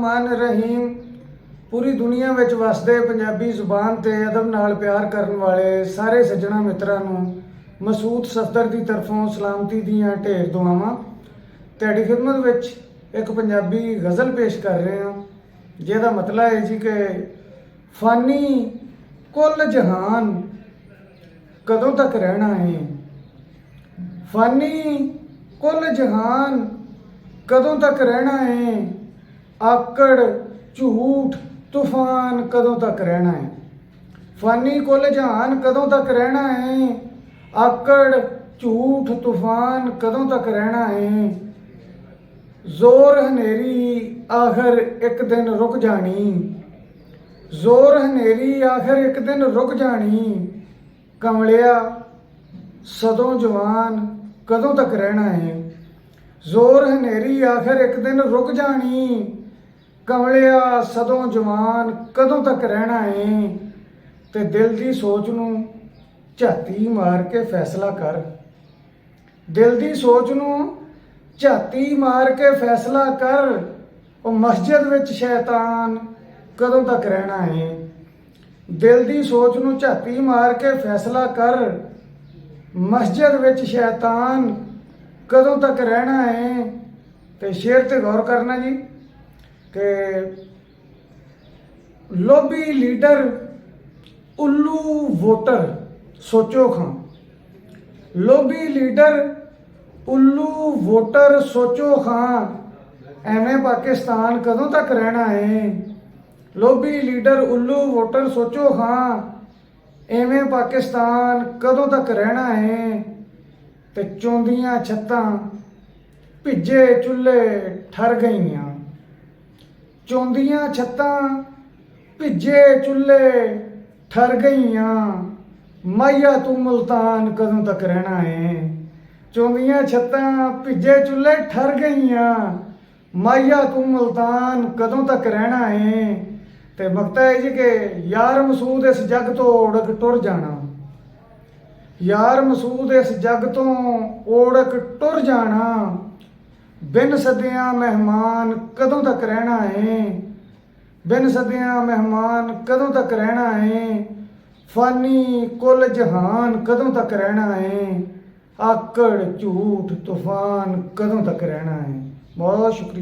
रहमान रहीम। पूरी दुनिया में वसदे पंजाबी जुबान ते अदब नाल प्यार करने वाले सारे सज्जणा मित्रां नूं मसूद सफदर की तरफों सलामती दियां ढेर दुआवां। तुहाडी खिदमत विच एक पंजाबी गज़ल पेश कर रहे हैं जिहदा मतलब है जी कि फानी कुल जहान कदों तक रहना है। फानी कुल जहान कदों तक रहना है। आकड़ झूठ तूफान कदों तक रहना है। फानी कुल जहान कदों तक रहना है। आकड़ झूठ तूफान कदों तक रहना है। जोर हनेरी आखिर एक दिन रुक जानी। जोर हनेरी आखिर एक दिन रुक जानी। कमलिया सदों जवान कदों तक रहना है। जोर हनेरी आखिर एक दिन रुक जानी। कमलिया सदों जवान कदों तक रहना है। ते दिल की सोच नूं झाती मार के फैसला कर। दिल की सोच नूं झाती मार के फैसला कर। वो मस्जिद विच शैतान कदों तक रहना है। दिल की सोच नूं झाती मार के फैसला कर। मस्जिद विच शैतान कदों तक रहना है। तो शेर ते गौर करना जी कि लोभी लीडर उल्लू वोटर सोचो खां। लोभी लीडर उल्लू वोटर सोचो खां। एवें पाकिस्तान कदों तक रहना है। लोभी लीडर उल्लू वोटर सोचो खां। एवें पाकिस्तान कदों तक रहना है। ते चौंदियां छत्तां भिजे चुल्हे ठर गईयां। चौंदियां छत्तां भिजे चुल्हे ठर गईयां। माहिया तू मुल्तान कदों तक रहना है। चौंदियां छत्तां भिजे चुल्हे ठर गईयां। माहिया तू मुल्तान कदों तक रहना है। ते मकता है जी कि यार मसूद इस जग तो उड़क टुर जाना। यार मसूद इस जग तो ओड़क टुर जाना। बिन सदियां मेहमान कदों तक रहना है। बिन सदियां मेहमान कदों तक रहना है। फानी कुल जहान कदों तक रहना है। आकड़ झूठ तूफान कदों तक रहना है। बहुत शुक्रिया।